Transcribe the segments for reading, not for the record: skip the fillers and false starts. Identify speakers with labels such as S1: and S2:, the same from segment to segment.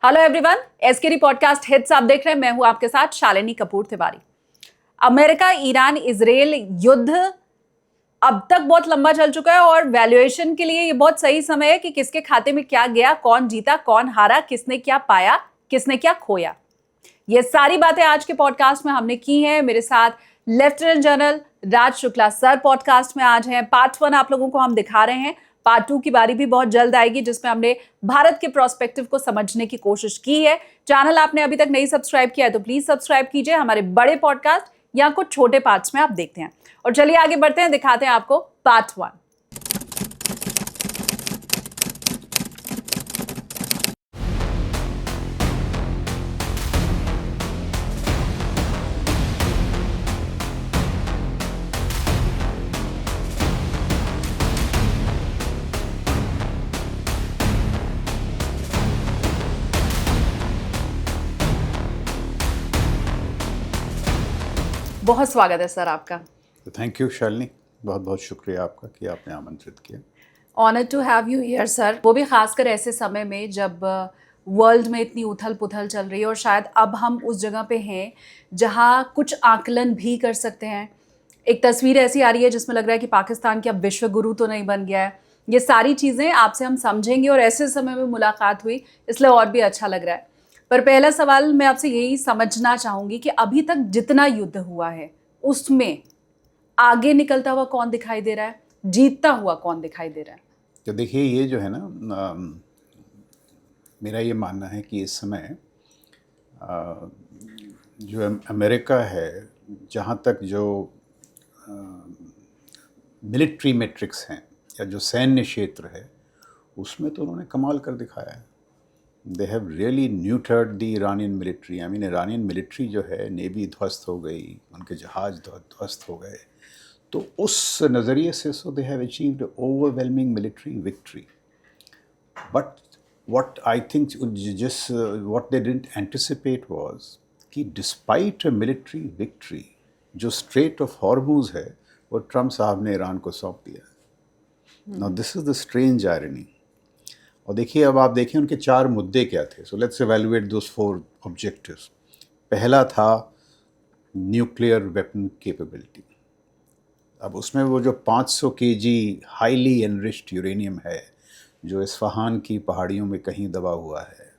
S1: Hello everyone, SKD podcast hits आप देख रहे हैं। मैं हूं आपके साथ Shalini Kapoor Tiwari. America Iran Israel युद्ध अब तक बहुत लंबा चल चुका है और वैल्यूएशन के लिए ये बहुत सही समय है कि किसके खाते में क्या गया, कौन जीता, कौन हारा, किसने क्या पाया, किसने क्या खोया। ये सारी बातें आज के पॉडकास्ट में हमने की हैं। मेरे साथ लेफ्टिनेंट जनरल राज शुक्ला सर पॉडकास्ट में आज हैं। पार्ट 1 आप लोगों को हम दिखा रहे हैं। पार्ट 2 की बारी भी बहुत जल्द आएगी, जिसमें हमने भारत के प्रोस्पेक्टिव को समझने की कोशिश की है। चैनल आपने अभी तक नहीं सब्सक्राइब किया है तो प्लीज सब्सक्राइब कीजिए। हमारे बड़े पॉडकास्ट या कुछ छोटे पार्ट्स में आप देखते हैं। और चलिए आगे बढ़ते हैं, दिखाते हैं आपको पार्ट 1। बहुत स्वागत है सर आपका।
S2: थैंक यू शालिनी, बहुत बहुत शुक्रिया आपका कि आपने आमंत्रित किया।
S1: Honour to have you here sir, वो भी खासकर ऐसे समय में जब वर्ल्ड में इतनी उथल पुथल चल रही है और शायद अब हम उस जगह पे हैं जहां कुछ आकलन भी कर सकते हैं। एक तस्वीर ऐसी आ रही है जिसमें लग रहा है कि पाकिस्तान क्या विश्व गुरु तो नहीं बन गया है। ये सारी चीज़ें आपसे हम समझेंगे और ऐसे समय में मुलाकात हुई, इसलिए और भी अच्छा लग रहा है। पर पहला सवाल मैं आपसे यही समझना चाहूँगी कि अभी तक जितना युद्ध हुआ है उसमें आगे निकलता हुआ कौन दिखाई दे रहा है, जीतता हुआ कौन दिखाई दे रहा है?
S2: तो देखिए, ये जो है ना, मेरा ये मानना है कि इस समय जो अमेरिका है, जहाँ तक जो मिलिट्री मैट्रिक्स हैं या जो सैन्य क्षेत्र है, उसमें तो उन्होंने कमाल कर दिखाया है। They have really neutered the Iranian military. I mean, Iranian military जो है, नेवी ध्वस्त हो गई, उनके जहाज ध्वस्त हो गए। तो उस नज़रिए से so they have achieved overwhelming military victory. But what I think just what they didn't anticipate was कि डिस्पाइट अ मिलिट्री विक्ट्री, जो स्ट्रेट ऑफ हॉर्मुज है, वो ट्रम्प साहब ने ईरान को सौंप दिया। Now this is the strange irony. और देखिए, अब आप देखिए उनके 4 मुद्दे क्या थे। So let's evaluate those 4 objectives. पहला था न्यूक्लियर वेपन कैपेबिलिटी। अब उसमें वो जो 500 केजी हाईली एनरिच्ड यूरेनियम है, जो इस्फहान की पहाड़ियों में कहीं दबा हुआ है,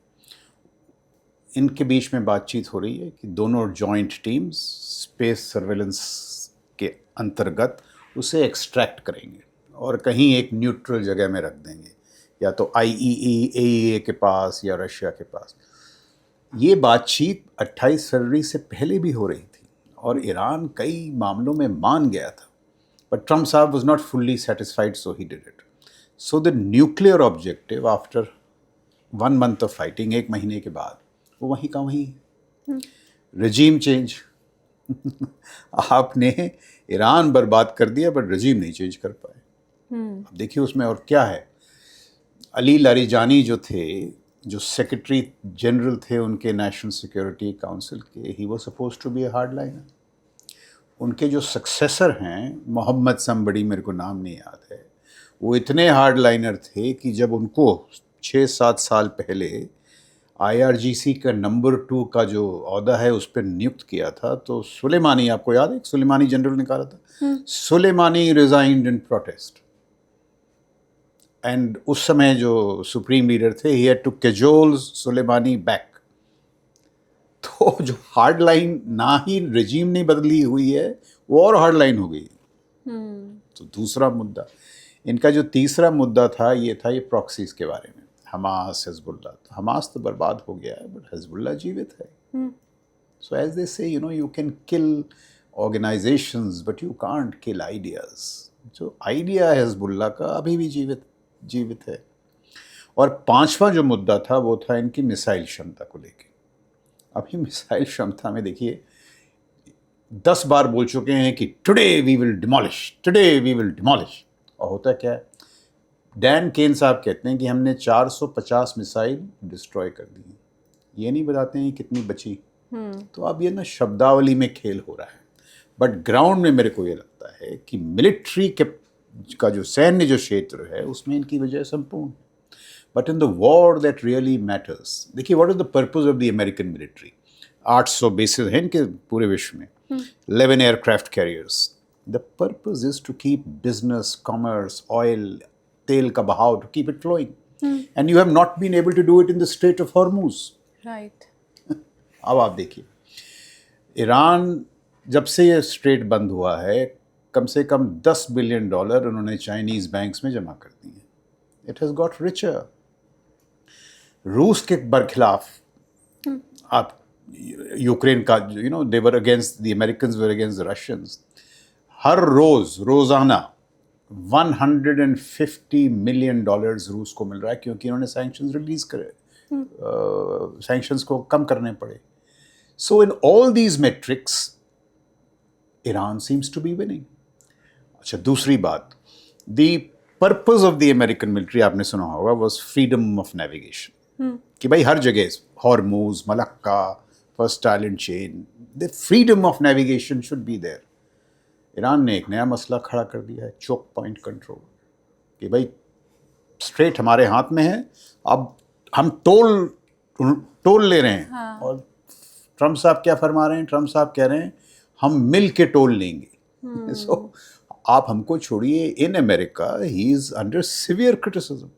S2: इनके बीच में बातचीत हो रही है कि दोनों जॉइंट टीम्स स्पेस सर्वेलेंस के अंतर्गत उसे एक्सट्रैक्ट करेंगे और कहीं एक न्यूट्रल जगह में रख देंगे, या तो IAEA के पास या रशिया के पास। ये बातचीत 28 फरवरी से पहले भी हो रही थी और ईरान कई मामलों में मान गया था। But Trump साहब was not fully satisfied, so he did it. So the nuclear objective after 1 month of fighting, 1 महीने के बाद, वो वहीं का वहीं है। रजीम चेंज। आपने ईरान बर्बाद कर दिया बट रजीम नहीं चेंज कर पाए। अब देखिए उसमें और क्या है। अली लारिजानी जो थे, जो सेक्रेटरी जनरल थे उनके नेशनल सिक्योरिटी काउंसिल के, he was supposed to be a hardliner. उनके जो सक्सेसर हैं, मोहम्मद समबड़ी, मेरे को नाम नहीं याद है, वो इतने हार्ड लाइनर थे कि जब उनको 6-7 साल पहले IRGC का नंबर 2 का जो ओहदा है उस पर नियुक्त किया था, तो सुलेमानी, आपको याद है, सुलेमानी जनरल निकाला था, Soleimani resigned in protest. And उस समय जो सुप्रीम लीडर थे, he had to cajole Soleimani back. तो जो हार्ड लाइन, ना ही रजीम नहीं बदली हुई है, वो और हार्ड लाइन हो गई। तो दूसरा मुद्दा इनका, जो तीसरा मुद्दा था, ये था ये प्रॉक्सीज के बारे में, हमास, हिजबुल्ला। तो हमास तो बर्बाद हो गया है बट हिजबुल्ला जीवित है। सो एज दे से, you can kill organisations but you can't kill ideas. जो आइडिया है हिजबुल्ला का, अभी भी जीवित है। और 5वां जो मुद्दा था वो था इनकी मिसाइल क्षमता को लेकर। अभी मिसाइल क्षमता में देखिए, 10 बार बोल चुके हैं कि टुडे वी विल डिमोलिश। और होता क्या है, डैन केन साहब कहते हैं कि हमने 450 मिसाइल डिस्ट्रॉय कर दी। ये नहीं बताते हैं कितनी बची। तो अब ये ना शब्दावली में खेल हो रहा है, बट ग्राउंड में मेरे को ये लगता है कि मिलिट्री का जो सैन्य जो क्षेत्र है, उसमें इनकी वजह संपूर्ण। But in the war that really matters, देखिए what is the purpose of the American military? 800 bases हैं इनके पूरे विश्व में, 11 aircraft carriers. The purpose is to keep business, commerce, oil, तेल का बहाव, to keep it flowing. And you have not been able to do it in the strait of Hormuz.
S1: Right.
S2: अब आप देखिए, ईरान जब से ये स्ट्रेट बंद हुआ है, कम से कम $10 बिलियन उन्होंने चाइनीज बैंक्स में जमा कर दिए. It has got richer. रूस के बरखिलाफ आप यूक्रेन का, you know, they were against the Americans, were against the Russians. हर रोजाना $150 मिलियन रूस को मिल रहा है, क्योंकि इन्होंने सैंक्शंस रिलीज करे, सैंक्शंस को कम करने पड़े. So in all these metrics Iran seems to be winning. अच्छा, दूसरी बात, the purpose of the American military आपने सुना होगा वाज फ्रीडम ऑफ नेविगेशन. कि भाई हर जगह, Hormuz, Malacca, first island chain, the freedom of navigation should be there. Iran ने एक नया मसला खड़ा कर दिया है, चोक पॉइंट कंट्रोल. कि भाई स्ट्रेट हमारे हाथ में है, अब हम टोल ले रहे हैं. हाँ. और ट्रम्प साहब क्या फरमा रहे हैं? ट्रम्प साहब कह रहे हैं हम मिल के टोल लेंगे. सो आप हमको छोड़िए. In America he is under severe criticism.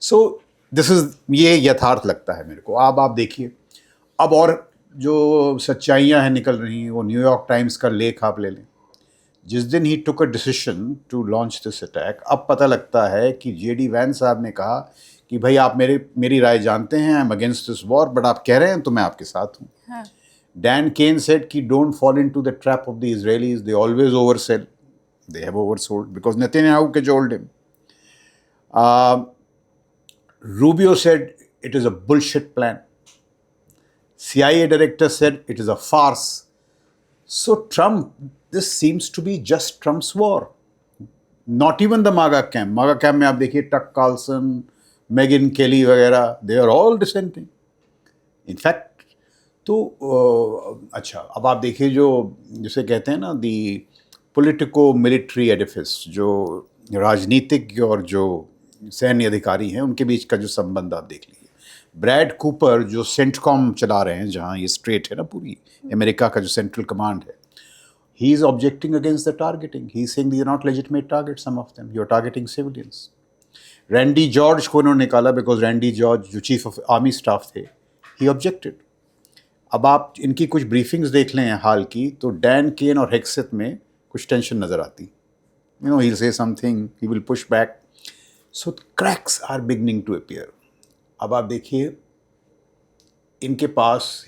S2: So this is, ये यथार्थ लगता है मेरे को. अब आप देखिए, अब और जो सच्चाइयाँ हैं निकल रही हैं, वो न्यूयॉर्क टाइम्स का लेख आप ले लें. जिस दिन he took a decision to launch this attack, अब पता लगता है कि जेडी वैन साहब ने कहा कि भाई आप मेरी राय जानते हैं, I am against this war, but आप कह रहे हैं तो मैं आपके साथ हूँ. हाँ. Dan Kane said कि don't fall into the trap of the Israelis, they always oversell. They have oversold because Netanyahu cajoled him. Rubio said it is a bullshit plan. CIA director said it is a farce. So Trump, this seems to be just Trump's war. Not even the MAGA camp. MAGA camp में आप देखिए टक Carlsen, Megan केली वगैरह, they are all dissenting. In fact, तो अच्छा, अब आप देखिए जो जिसे कहते हैं ना दी पॉलिटिको मिलिट्री एडिफिस, जो राजनीतिक और जो सैन्य अधिकारी हैं उनके बीच का जो संबंध आप देख लीजिए. ब्रैड कूपर जो सेंटकॉम चला रहे हैं, जहाँ ये स्ट्रेट है ना पूरी अमेरिका का जो सेंट्रल कमांड है, he is objecting against the targeting. He is saying they are not legitimate target, some of them, you are targeting civilians. Randy George को उन्होंने निकाला बिकॉज रैंडी जॉर्ज जो चीफ ऑफ आर्मी स्टाफ थे, he objected. अब आप इनकी कुछ briefings देख लें हाल की, तो डैन केन और हेक्सेथ में कुछ टेंशन नज़र आती. You know, he will say something, he will push back. So cracks are beginning to appear. अब आप देखिए, इनके पास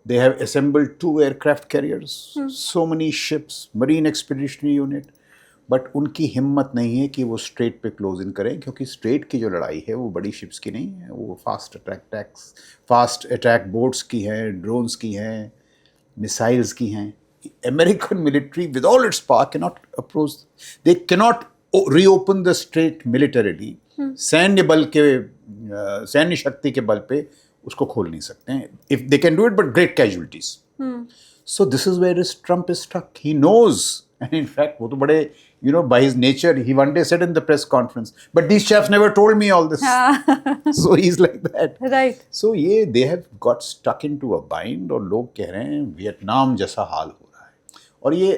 S2: they have assembled 2 aircraft carriers, so many ships, marine expeditionary unit, but उनकी हिम्मत नहीं है कि वो स्ट्रेट पे क्लोज इन करें, क्योंकि स्ट्रेट की जो लड़ाई है वो बड़ी शिप्स की नहीं है, वो फास्ट अटैक बोट्स की हैं, ड्रोन्स की हैं, मिसाइल्स की हैं. American military with all it's power can not approach, they can not reopen the straight militarily. सैन्य बल के सैन्य शक्ति के बल पे उसको खोल नहीं सकते हैं. If they can do it, but great casualties. So this is where is Trump is stuck. He knows, and in fact वो तो बड़े, you know, by his nature, he one day said in the press conference, but these chaps never told me all this. So he's like that.
S1: Right.
S2: So ये they have got stuck into a bind, और लोग कह रहे हैं Vietnam जैसा हाल हो रहा है. और ये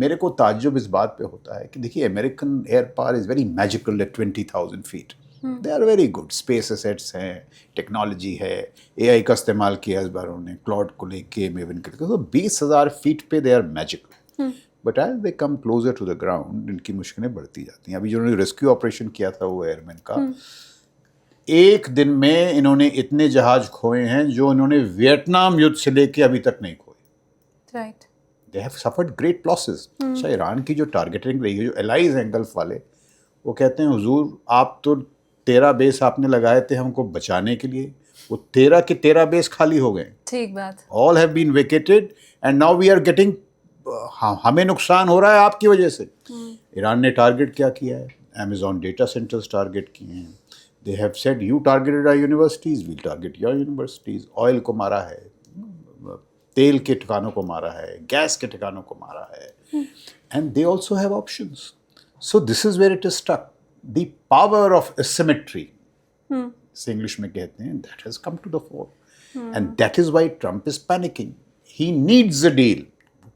S2: मेरे को ताज्जुब इस बात पे होता है कि देखिए, American air power is very magical at 20,000 feet. They are very good. Space assets हैं, टेक्नोलॉजी है, AI का इस्तेमाल किया इस बार उन्होंने, क्लॉड को लेके, मेवन के लेके. तो 20,000 फीट पे they are magical. But as they come closer to the ground, इनकी मुश्किलें बढ़ती जाती हैं. अभी जो उन्होंने रेस्क्यू ऑपरेशन किया था वो एयरमैन का, एक दिन में इन्होंने इतने जहाज खोए हैं जो इन्होंने वियतनाम युद्ध से लेके अभी तक नहीं खोए.
S1: Right.
S2: They have suffered great losses. अच्छा, ईरान की जो टारगेटिंग रही है, जो एलाइज हैं गल्फ वाले, वो कहते हैं हुजूर आप तो 13 बेस आपने लगाए थे हमको बचाने के लिए, वो 13 के 13 बेस खाली हो गए.
S1: ठीक बात.
S2: All have been vacated and now we are getting, हमें नुकसान हो रहा है आपकी वजह से. ईरान ने टारगेट क्या किया है? अमेजॉन डेटा सेंटर्स टारगेट किए हैं. They have said you targeted our universities, we'll target your universities. Oil को मारा है, तेल के ठिकानों को मारा है, गैस के ठिकानों को मारा है. And they also have options. So this is where it is stuck. The power of asymmetry से इंग्लिश में कहते हैं, that has come to the fore and that is why Trump is panicking. He needs a deal.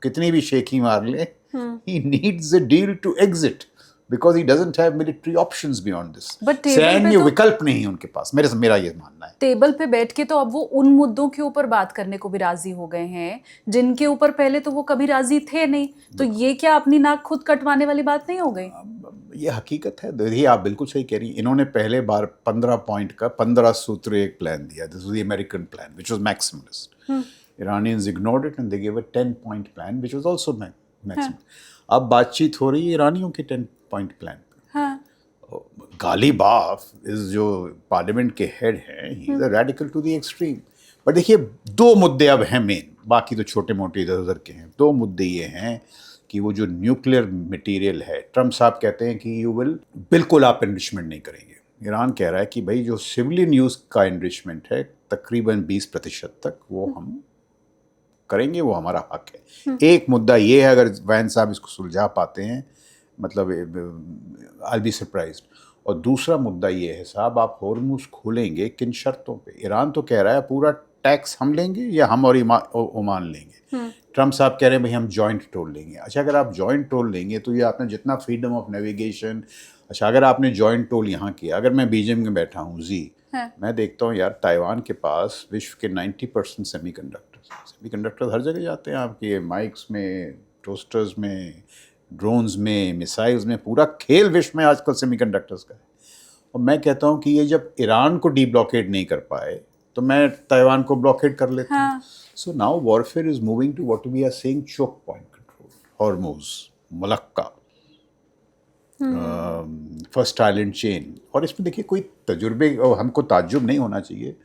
S2: कितनी भी शेखी मार ले, he needs a deal to exit because he doesn't have military options beyond this.
S1: But table
S2: सैन्य
S1: पे तो-
S2: विकल्प नहीं है उनके पास, मेरा ये मानना है.
S1: टेबल पे बैठ के तो अब वो उन मुद्दों के ऊपर बात करने को भी राजी हो गए हैं जिनके ऊपर पहले तो वो कभी राजी थे नहीं. तो ये क्या अपनी नाक खुद कटवाने वाली बात नहीं हो गई?
S2: ये हकीकत है. देखिए, आप बिल्कुल सही कह रही हैं. इन्होंने पहले बार 15 पॉइंट का 15 सूत्र एक प्लान दिया. This was the American plan which was maximalist. Iranians ignored it and they gave a 10-point plan which was also maximum. अब बातचीत हो रही है ईरानियों के 10-point प्लान पे.
S1: हाँ.
S2: गालिबाफ इस जो पार्लियामेंट के हेड हैं, he is a radical to the extreme. But देखिए, दो मुद्दे अब हैं मेन, बाकी तो छोटे मोटे इधर उधर के हैं. दो मुद्दे ये हैं कि वो जो न्यूक्लियर मटेरियल है, ट्रम्प साहब कहते हैं कि यू विल, बिल्कुल आप एनरिचमेंट नहीं करेंगे. ईरान कह रहा है कि भाई जो सिविलियन यूज़ का एनरिचमेंट है तकरीबन 20% तक वो हम करेंगे, वो हमारा हक है. एक मुद्दा ये है, अगर वैन साहब इसको सुलझा पाते हैं, मतलब आई बी सरप्राइज्ड. और दूसरा मुद्दा ये है साहब, आप हॉर्मुज़ खोलेंगे किन शर्तों पे? ईरान तो कह रहा है पूरा टैक्स हम लेंगे या हम और ओमान लेंगे. ट्रम्प साहब कह रहे हैं भाई हम जॉइंट टोल लेंगे. अच्छा, अगर आप जॉइंट टोल लेंगे तो ये आपने जितना फ्रीडम ऑफ नेविगेशन, अच्छा अगर आपने जॉइंट टोल यहाँ किया, अगर मैं बीजिंग में बैठा हूँ मैं देखता हूँ यार ताइवान के पास विश्व के 90% सेमीकंडक्टर्स हर जगह जाते हैं. आपके माइक्स में, टोस्टर्स में, ड्रोन्स में, मिसाइल्स में, पूरा खेल विश्व में आजकल सेमीकंडक्टर्स का है. और मैं कहता हूँ कि ये जब ईरान को डी ब्लॉकेड नहीं कर पाए तो मैं ताइवान को ब्लॉकेड कर लेता हूँ. So now warfare is moving to what we are saying choke point control, Hormuz, Malacca, first island chain. और इसमें देखिए कोई तजुर्बे, हमको ताज्जुब नहीं होना चाहिए.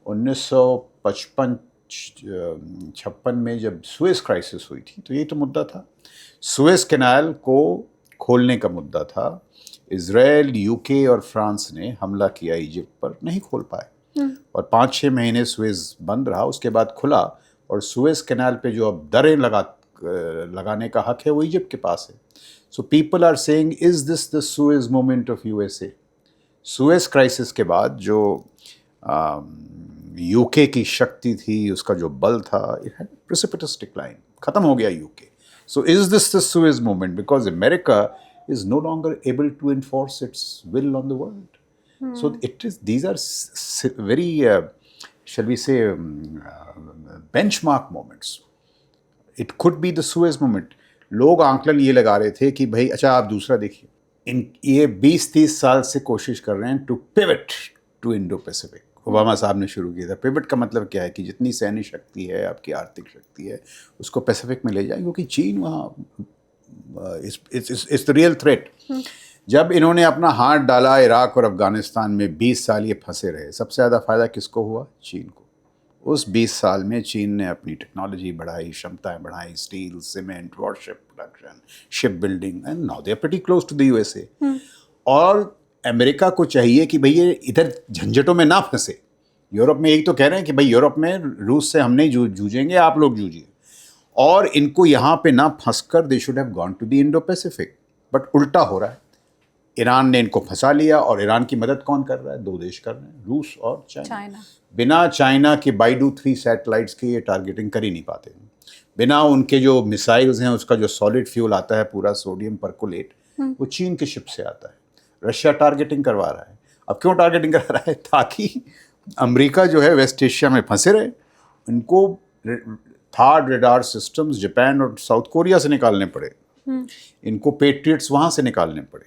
S2: 1955-56 में जब सुएज क्राइसिस हुई थी तो यही तो मुद्दा था. सुएज कैनाल को खोलने का मुद्दा था. इजराइल, यूके और फ्रांस ने हमला किया इजिप्ट पर, नहीं खोल पाए और 5-6 महीने सुएज बंद रहा. उसके बाद खुला और सुएज कैनाल पे जो अब दरें लगाने का हक है वो इजिप्ट के पास है. So people are saying, is this the Suez moment of USA? Suez crisis के बाद जो यूके की शक्ति थी, उसका जो बल था, इट हैड प्रेसिपिटस डिक्लाइन. खत्म हो गया UK. So is this the Suez moment? Because America is no longer able to enforce its will on the world. So these are very, shall we say, benchmark moments. It could be the Suez moment. लोग आंकलन ये लगा रहे थे कि भाई अच्छा आप दूसरा देखिए, ये 20-30 साल से कोशिश कर रहे हैं to pivot to Indo Pacific. Obama साहब ने शुरू किया था. पिवट का मतलब क्या है कि जितनी सैन्य शक्ति है, आपकी आर्थिक शक्ति है, उसको पैसिफिक में ले जाए, क्योंकि चीन वहाँ इट्स द रियल थ्रेट. जब इन्होंने अपना हाथ डाला इराक और अफगानिस्तान में, 20 साल ये फंसे रहे. सबसे ज़्यादा फ़ायदा किसको हुआ? चीन को. उस 20 साल में चीन ने अपनी टेक्नोलॉजी बढ़ाई, क्षमताएं बढ़ाई, steel, cement, warship production, ship building, and now they are pretty close to the USA. और अमेरिका को चाहिए कि भाई ये इधर झंझटों में ना फंसे. यूरोप में यही तो कह रहे हैं कि भाई यूरोप में रूस से हम नहीं जूझेंगे, आप लोग जूझिए. और इनको यहाँ पे ना फंसकर they should have gone to the Indo Pacific. But उल्टा हो रहा है. ईरान ने इनको फंसा लिया और ईरान की मदद कौन कर रहा है? 2 देश कर रहे हैं, रूस और चाइना. बिना चाइना के बाइडू 3 सैटेलाइट्स की ये टारगेटिंग कर ही नहीं पाते. बिना उनके जो मिसाइल्स हैं, उसका जो सॉलिड फ्यूल आता है पूरा सोडियम परकोलेट, वो चीन के शिप से आता है. रशिया टारगेटिंग करवा रहा है. अब क्यों टारगेटिंग करवा रहा है? ताकि अमेरिका जो है वेस्ट एशिया में फंसे रहे. इनको थर्ड रेडार सिस्टम्स जापान और साउथ कोरिया से निकालने पड़े, इनको पेट्रियट्स वहाँ से निकालने पड़े.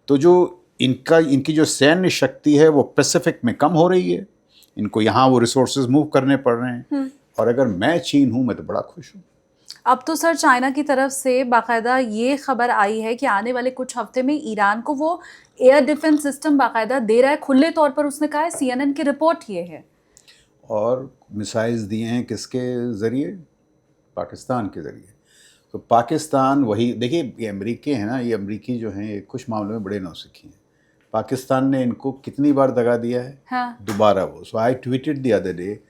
S2: तो जो इनकी जो सैन्य शक्ति है वो पैसिफिक में कम हो रही है. इनको यहाँ वो रिसोर्सेज मूव करने पड़ रहे हैं. और अगर मैं चीन हूँ, मैं तो बड़ा खुश हूँ.
S1: अब तो सर चाइना की तरफ से बाकायदा ये खबर आई है कि आने वाले कुछ हफ्ते में ईरान को वो एयर डिफेंस सिस्टम बाकायदा दे रहा है, खुले तौर पर उसने कहा है. CNN की रिपोर्ट ये है. और
S2: मिसाइल्स दिए हैं किसके ज़रिए? पाकिस्तान के ज़रिए. तो पाकिस्तान वही, देखिए ये अमेरिकी हैं ना, ये अमेरिकी जो हैं ये कुछ मामलों में बड़े नौसिखी हैं. पाकिस्तान ने इनको कितनी बार दगा दिया है?
S1: हाँ.
S2: दोबारा वो. So I tweeted the other day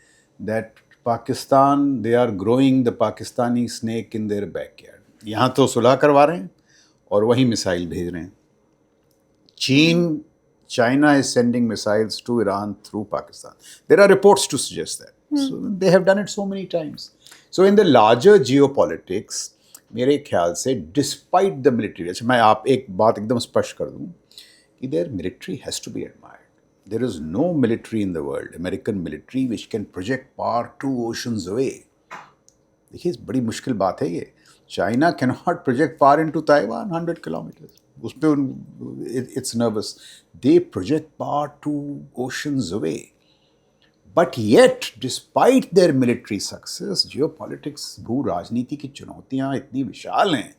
S2: that Pakistan, they are growing the Pakistani snake in their backyard. यहाँ तो सुलह करवा रहे हैं और वहीं मिसाइल भेज रहे हैं. चीन China is sending missiles to Iran through Pakistan. There are reports to suggest that. So they have done it so many times. So in the larger geopolitics, मेरे ख्याल से डिस्पाइट द मिलिट्री, अच्छा मैं आप एक बात एकदम स्पष्ट कर दूं कि their military has to be admired. There is no military in the world, American military which can project power 2 oceans away. देखिए बड़ी मुश्किल बात है ये. China can not project power into Taiwan 100 kilometre. उस पर it's nervous. They project power 2 oceans away. But yet, despite their military success, geopolitics, भू राजनीति की चुनौतियां इतनी विशाल हैं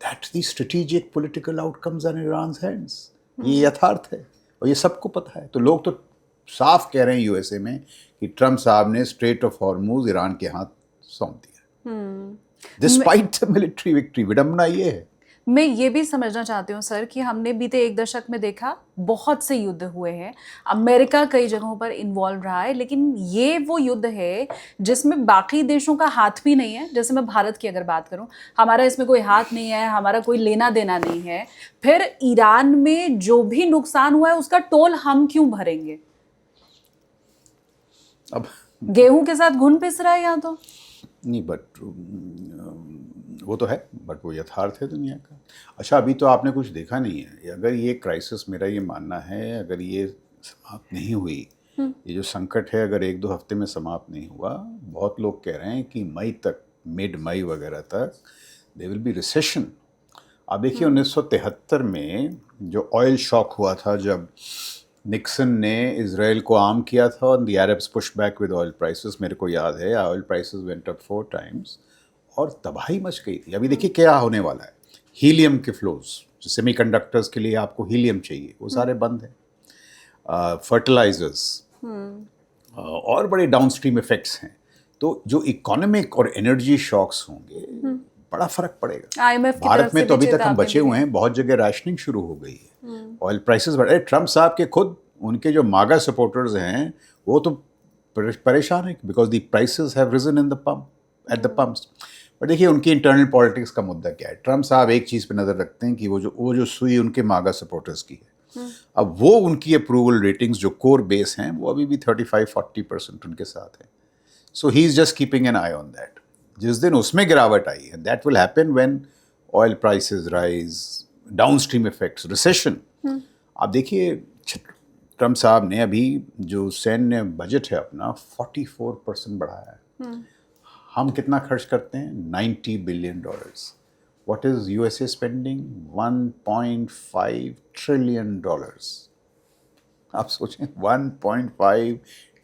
S2: that the strategic political outcomes are in Iran's hands. ये यथार्थ है और ये सबको पता है. तो लोग तो साफ कह रहे हैं यूएसए में कि ट्रम्प साहब ने स्ट्रेट ऑफ हॉर्मुज ईरान के हाथ सौंप दिया. Despite the military victory. विडंबना ये है.
S1: मैं ये भी समझना चाहती हूँ सर कि हमने बीते 1 दशक में देखा बहुत से युद्ध हुए हैं, अमेरिका कई जगहों पर इन्वॉल्व रहा है, लेकिन ये वो युद्ध है जिसमें बाकी देशों का हाथ भी नहीं है. जैसे मैं भारत की अगर बात करूँ, हमारा इसमें कोई हाथ नहीं है, हमारा कोई लेना देना नहीं है. फिर ईरान में जो भी नुकसान हुआ है उसका टोल हम क्यों भरेंगे?
S2: अब
S1: गेहूं के साथ घुन पिस रहा है यहाँ तो.
S2: नहीं, बट वो तो है, बट वो यथार्थ है दुनिया का. अच्छा, अभी तो आपने कुछ देखा नहीं है. अगर ये क्राइसिस, मेरा ये मानना है, अगर ये समाप्त नहीं हुई, ये जो संकट है अगर 1-2 हफ्ते में समाप्त नहीं हुआ, बहुत लोग कह रहे हैं कि मई तक, मिड मई वगैरह तक दे विल बी रिसेशन. आप देखिए 1973 में जो ऑयल शॉक हुआ था, जब निक्सन ने इजराइल को आर्म किया था और the Arabs push back with oil prices, मेरे को याद है oil prices went up 4 times और तबाही मच गई थी. अभी देखिए क्या होने वाला है. हीलियम के फ्लोज, जो सेमीकंडक्टर्स के लिए आपको हीलियम चाहिए, वो सारे बंद हैं. फर्टिलाइजर्स और बड़े डाउनस्ट्रीम इफेक्ट्स हैं. तो जो इकोनॉमिक और एनर्जी शॉक्स होंगे, बड़ा फर्क पड़ेगा. भारत में तो अभी तक हम बचे हुए हैं. बहुत जगह राशनिंग शुरू हो गई है. ऑयल प्राइसेस बढ़े. ट्रम्प साहब के खुद उनके जो मागा सपोर्टर्स हैं वो तो परेशान हैं because the prices have risen in the pump at the pumps. पर देखिए उनकी इंटरनल पॉलिटिक्स का मुद्दा क्या है. ट्रम्प साहब एक चीज़ पे नज़र रखते हैं कि वो जो सुई उनके मागा सपोर्टर्स की है. अब वो उनकी अप्रूवल रेटिंग्स जो कोर बेस हैं वो अभी भी 35-40% उनके साथ है. So he is just keeping an eye on that. जिस दिन उसमें गिरावट आई है, that will happen when oil prices rise, downstream effects, recession. आप देखिए ट्रम्प साहब ने अभी जो सैन्य बजट है अपना 44% बढ़ाया है. हम कितना खर्च करते हैं? $90 billion. What is USA spending? $1.5 trillion. आप सोचें 1.5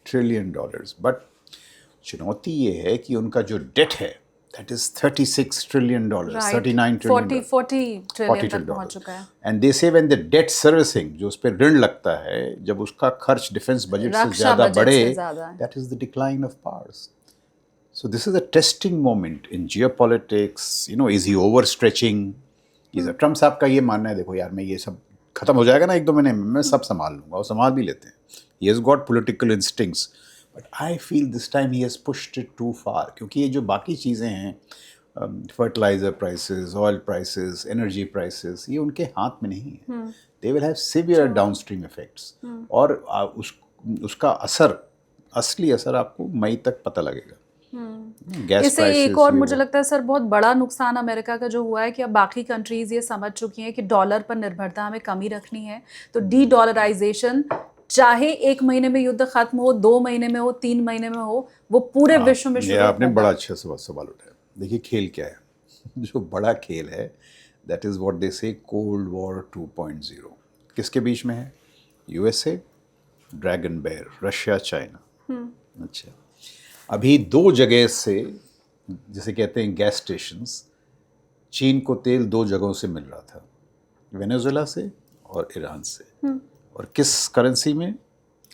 S2: trillion. बट चुनौती ये है कि उनका जो डेट है that is $36 trillion, $39 trillion,
S1: 40 trillion तक पहुंच चुका है.
S2: And they say when the debt servicing, जो उस पर ऋण लगता है, जब उसका खर्च डिफेंस बजट से ज़्यादा बढ़े, that is the decline of powers. So this is a testing moment in geopolitics. You know, is he overstretching? Trump साहब का ये मानना है, देखो यार मैं ये सब खत्म हो जाएगा ना 1-2 महीने में, मैं सब संभाल लूँगा, और संभाल भी लेते हैं. He has got political instincts. But I feel this time he has pushed it too far. क्योंकि ये जो बाकी चीज़ें हैं, fertiliser prices, oil prices, energy prices, ये उनके हाथ में नहीं है. They will have severe downstream effects. और उसका असर, असली असर आपको मई तक पता लगेगा.
S1: इससे एक और मुझे लगता है सर बहुत बड़ा नुकसान अमेरिका का जो हुआ है कि अब बाकी कंट्रीज ये समझ चुकी हैं कि डॉलर पर निर्भरता हमें कमी रखनी है. तो डी डॉलराइजेशन, चाहे 1 महीने में युद्ध खत्म हो, 2 महीने में हो, 3 महीने में हो, वो पूरे विश्व में शुरू.
S2: आपने बड़ा अच्छा सवाल उठाया. देखिए खेल क्या है. जो बड़ा खेल है, दैट इज व्हाट दे से कोल्ड वॉर 2.0. किसके बीच में है? USA, dragon bear, Russia, China. अच्छा, अभी 2 जगह से, जिसे कहते हैं गैस स्टेशंस, चीन को तेल 2 जगहों से मिल रहा था, वेनेजुएला से और ईरान से. और किस करेंसी में?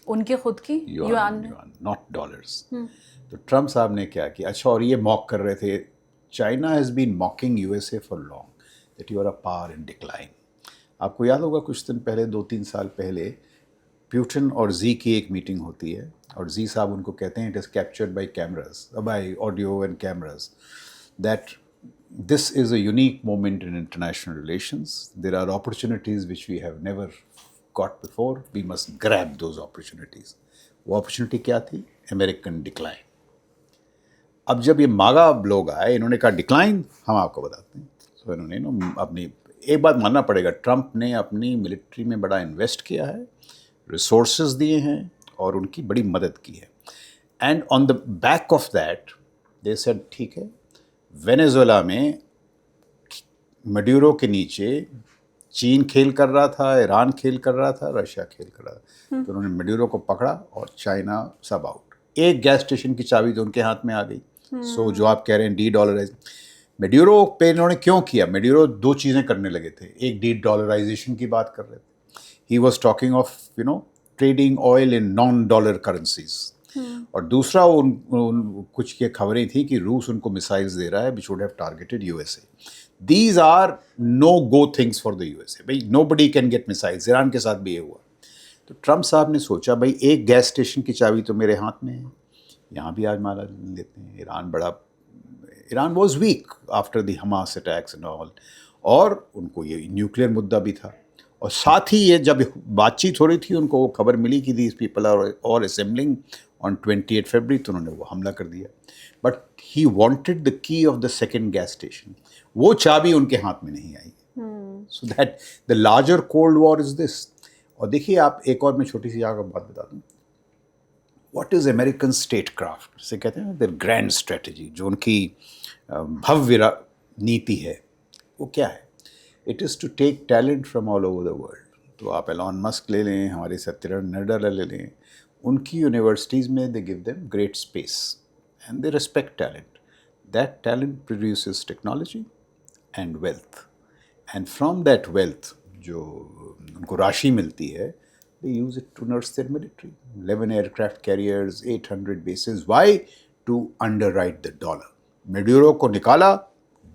S1: उनके खुद की युआन,
S2: नॉट डॉलर्स. तो ट्रम्प साहब ने क्या किया? अच्छा, और ये मॉक कर रहे थे, China has been mocking USA for long that you are a power in decline. आपको याद होगा कुछ दिन पहले, 2-3 साल पहले, प्यूटिन और जी की एक मीटिंग होती है और जी साहब उनको कहते हैं it is captured by cameras, by audio and cameras, that this is a unique moment in international relations. There are opportunities which we have never got before, we must grab those opportunities. वो opportunity क्या थी? American decline. अब जब ये मागा लोग आए, इन्होंने कहा डिक्लाइन, हम आपको बताते हैं. तो इन्होंने ना अपनी, एक बात मानना पड़ेगा, ट्रंप ने अपनी मिलिट्री में बड़ा इन्वेस्ट किया है, रिसोर्सेज दिए हैं और उनकी बड़ी मदद की है. And on the back of that they said ठीक है, वेनेजुएला में मड्यूरो के नीचे चीन खेल कर रहा था, ईरान खेल कर रहा था, रशिया खेल कर रहा था. तो उन्होंने मड्यूरो को पकड़ा और चाइना सब आउट. एक गैस स्टेशन की चाबी तो उनके हाथ में आ गई. सो जो आप कह रहे हैं डी डॉलराइज, मड्यूरो पे इन्होंने क्यों किया? मड्यूरो दो चीज़ें करने लगे थे. एक, डी डॉलराइजेशन की बात कर रहे थे. He was talking of trading oil in non dollar currencies. और दूसरा उन कुछ ये खबरें थी कि रूस उनको मिसाइल्स दे रहा है which would have targeted USA. These are no go things for the USA. भाई nobody can get missiles. Iran के साथ भी ये हुआ. तो ट्रंप साहब ने सोचा भाई एक गैस स्टेशन की चाबी तो मेरे हाथ में है, यहाँ भी आज माला लेते हैं. Iran was weak after the Hamas attacks and all, और उनको ये न्यूक्लियर मुद्दा भी था. और साथ ही ये जब बातचीत हो रही थी, उनको वो खबर मिली कि these people are assembling on 28 फरवरी, तो उन्होंने वो हमला कर दिया. But he wanted the key of the second gas station. वो चाबी उनके हाथ में नहीं आई. So that the larger cold war is this. और देखिए आप, एक और मैं छोटी सी आपको बात बता दूँ. What is American state craft से कहते हैं, देयर ग्रैंड स्ट्रेटजी, जो उनकी भव्य नीति है, वो क्या है? It is to take talent from all over the world. तो आप एलॉन मस्क ले लें, हमारे सत्यनारायण नड्डा ले लें, उनकी यूनिवर्सिटीज़ में they give them great space and they respect talent. That talent produces technology and wealth, and from that wealth जो उनको राशि मिलती है, they use it to nurse their military. 11 aircraft carriers, 800 bases. Why? To underwrite the dollar. Maduro को निकाला,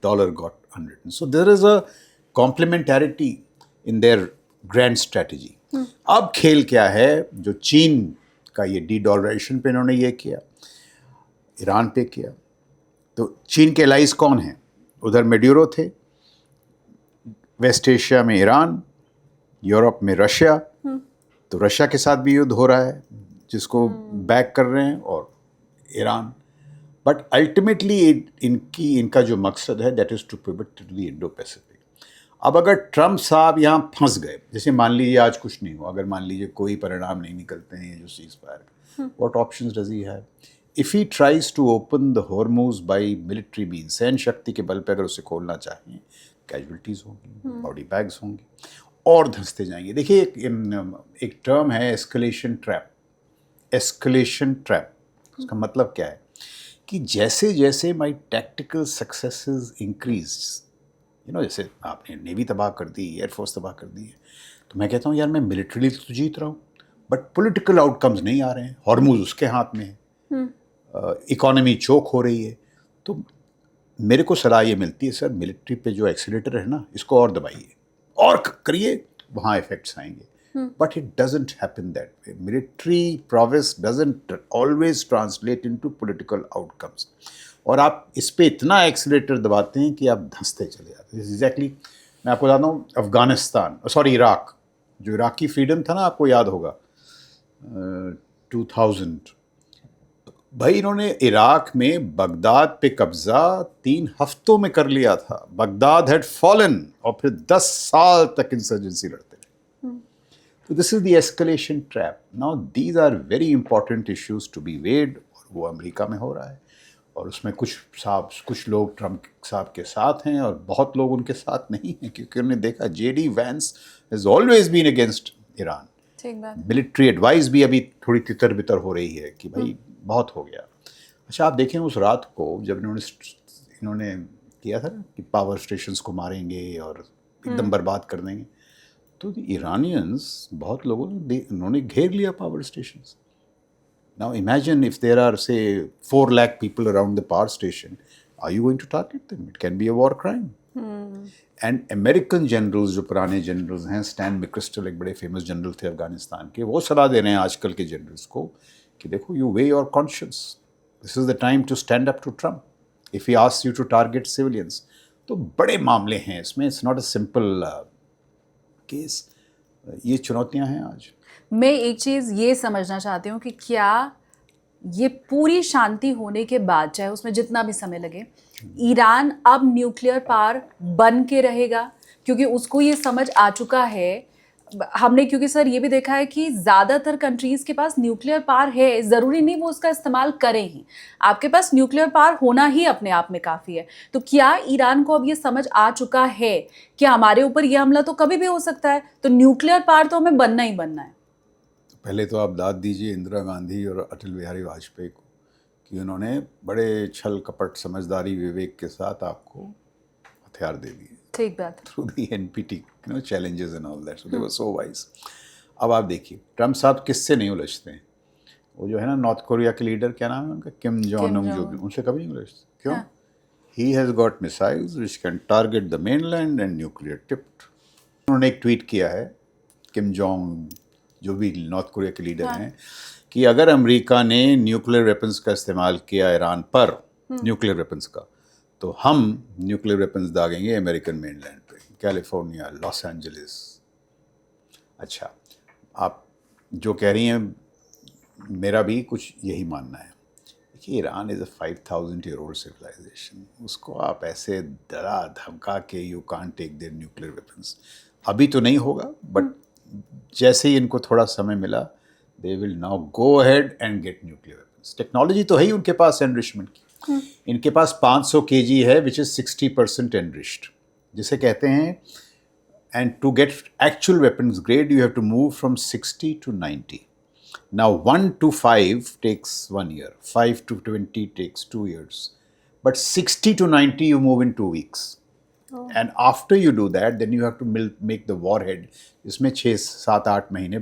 S2: dollar got underwritten. So there is a complementarity in their grand strategy. अब खेल क्या है? जो चीन का ये डी-डॉलराइजेशन पे इन्होंने ये किया, ईरान पे किया. तो चीन के एलाइज कौन हैं? उधर मेड्यूरो थे, वेस्ट एशिया में ईरान, यूरोप में रशिया. तो रशिया के साथ भी युद्ध हो रहा है जिसको बैक कर रहे हैं, और ईरान. बट अल्टीमेटली इनका जो मकसद है, that is to pivot to the Indo Pacific. अब अगर ट्रंप साहब यहाँ फंस गए, जैसे मान लीजिए आज कुछ नहीं हो, अगर मान लीजिए कोई परिणाम नहीं निकलते हैं जो ceasefire, what options does he have? If he tries to open the Hormuz by military means, सैन्य शक्ति के बल पर अगर उसे खोलना चाहिए, कैजुअलिटीज़ होंगी, बॉडी बैग्स होंगी और धंसते जाएंगे. देखिए एक टर्म है एस्केलेशन ट्रैप. एस्केलेशन ट्रैप, उसका मतलब क्या है कि जैसे जैसे माई टैक्टिकल सक्सेसेस इंक्रीज, जैसे आपने नेवी तबाह कर दी, एयरफोर्स तबाह कर दी है, तो मैं कहता हूँ यार मैं मिलिट्रीली तो जीत रहा हूँ, बट पॉलिटिकल आउटकम्स नहीं आ रहे हैं. हॉर्मूज उसके हाथ में है, इकोनॉमी चोक हो रही है. तो मेरे को सलाह ये मिलती है, सर मिलिट्री पे जो एक्सीलेटर है ना, इसको और दबाइए और करिए, वहाँ इफेक्ट्स आएंगे. But it doesn't happen that way. Military prowess doesn't always translate into political outcomes. और आप इस पे इतना एक्सीलेटर दबाते हैं कि आप धंसते चले जाते हैं. एग्जैक्टली मैं आपको बताता हूँ, अफगानिस्तान, इराक, जो इराकी फ्रीडम था ना, आपको याद होगा 2000, भाई इन्होंने इराक में बगदाद पे कब्जा 3 हफ्तों में कर लिया था. बगदाद हैड फॉलन, और फिर 10 साल तक इंसर्जेंसी लड़ते रहे. तो this is the escalation trap. Now these are very important issues to be weighed, और वो अमेरिका में हो रहा है. और उसमें कुछ लोग ट्रंप साहब के साथ हैं और बहुत लोग उनके साथ नहीं हैं, क्योंकि उन्होंने देखा JD Vance has always been against Iran. Military advice भी अभी थोड़ी तितर बितर हो रही है कि भाई बहुत हो गया. अच्छा आप देखें उस रात को जब इन्होंने किया था ना कि पावर स्टेशंस को मारेंगे और एकदम बर्बाद कर देंगे, तो ईरानियंस, बहुत लोगों ने उन्होंने घेर लिया power stations. Now imagine if there are say 4 lakh people around the power station, are you going to target them? It can be a war crime. And American generals, जो पुराने जनरल्स हैं, स्टैन मैक्रिस्टल एक बड़े फेमस जनरल थे अफगानिस्तान के, वो सलाह दे रहे हैं आजकल के जनरल्स को कि देखो, you weigh your conscious, this is the time to stand up to Trump if he asks you to target civilians. तो बड़े मामले हैं इसमें, it's not a simple case. ये चुनौतियां हैं आज।
S1: मैं एक चीज़ ये समझना चाहती हूँ कि क्या ये पूरी शांति होने के बाद, चाहे उसमें जितना भी समय लगे, ईरान अब न्यूक्लियर पावर बन के रहेगा? क्योंकि उसको ये समझ आ चुका है, हमने क्योंकि सर ये भी देखा है कि ज़्यादातर कंट्रीज़ के पास न्यूक्लियर पावर है, ज़रूरी नहीं वो उसका इस्तेमाल करें ही, आपके पास न्यूक्लियर पावर होना ही अपने आप में काफ़ी है। तो क्या ईरान को अब ये समझ आ चुका है कि हमारे ऊपर ये हमला तो कभी भी हो सकता है, तो न्यूक्लियर पावर तो हमें बनना ही बनना है?
S2: पहले तो आप दाद दीजिए इंदिरा गांधी और अटल बिहारी वाजपेयी को कि उन्होंने बड़े छल कपट समझदारी विवेक के साथ आपको हथियार दे दिए
S1: ठीक बात।
S2: Through the NPT challenges and all that, so they were so wise. अब आप देखिए ट्रम्प साहब किससे नहीं उलझते हैं, वो जो है ना नॉर्थ कोरिया के लीडर, क्या नाम है उनका, किम जोंग उन, जो भी, उनसे कभी नहीं उलझते। क्यों? He has got missiles which can target the mainland and nuclear tipped. उन्होंने एक ट्वीट किया है, किम जोंग जो भी नॉर्थ कोरिया के लीडर हैं, कि अगर अमेरिका ने न्यूक्लियर वेपन्स का इस्तेमाल किया ईरान पर, न्यूक्लियर वेपन्स का, तो हम न्यूक्लियर वेपन्स दागेंगे अमेरिकन मेनलैंड पे, कैलिफोर्निया, लॉस एंजलिस। अच्छा, आप जो कह रही हैं मेरा भी कुछ यही मानना है कि Iran is a 5000 year old civilisation, उसको आप ऐसे डरा धमका के you can't take their nuclear weapons. अभी तो नहीं होगा, बट जैसे ही इनको थोड़ा समय मिला, they will now go ahead and get nuclear weapons. Technology तो है ही उनके पास एनरिचमेंट की, इनके पास 500 kg है विच इज़ 60% एनरिच्ड, जिसे कहते हैं, and to get actual weapons grade you have to move from 60 to 90. Now 1 to 5 takes 1 year, 5 to 20 takes 2 years, but 60 to 90 you move in 2 weeks. And after you do that, then you have to make the warhead, इसमें 6-7-8 महीने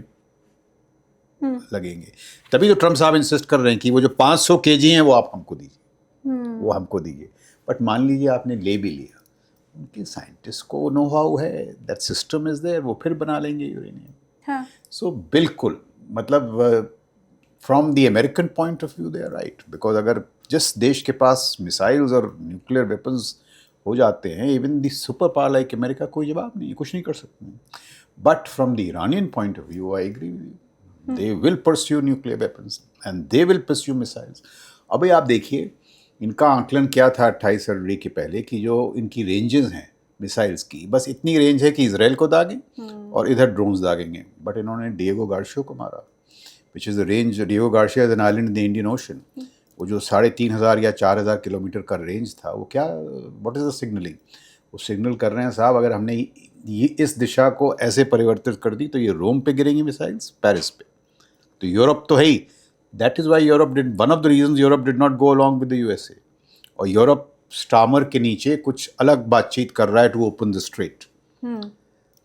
S2: लगेंगे। तभी तो Trump साहब insist कर रहे हैं कि वो जो 500 kg हैं वो आप हमको दीजिए, वो हमको दीजिए। बट मान लीजिए आपने ले भी लिया, उनके साइंटिस्ट को नो हाउ है, दैट सिस्टम इज देयर, वो फिर बना लेंगे यूरेनियम। सो बिल्कुल, मतलब from the American point of view they are right, because अगर जिस देश के पास मिसाइल्स और न्यूक्लियर वेपन्स हो जाते हैं, even the super power like America, कोई जवाब नहीं है, कुछ नहीं कर सकते। But from the Iranian point of view I agree with you, they will pursue nuclear weapons and they will pursue missiles. अभी आप देखिए इनका आंकलन क्या था 28 फरवरी के पहले, कि जो इनकी रेंजेस हैं मिसाइल्स की, बस इतनी रेंज है कि इसराइल को दागें और इधर ड्रोन्स दागेंगे। बट इन्होंने डिएगो गार्शिया को मारा, which is the range, Diego Garcia is an island in the Indian ocean. वो जो 3500 या 4000 किलोमीटर का रेंज था, वो क्या, व्हाट इज़ द सिग्नलिंग, वो सिग्नल कर रहे हैं साहब, अगर हमने ये इस दिशा को ऐसे परिवर्तित कर दी तो ये रोम पे गिरेंगी मिसाइल्स, पेरिस पे, तो यूरोप तो है ही। That is why Europe did, one of the reasons Europe did not go along with the USA. और यूरोप स्टामर के नीचे कुछ अलग बातचीत कर रहा है to open the strait.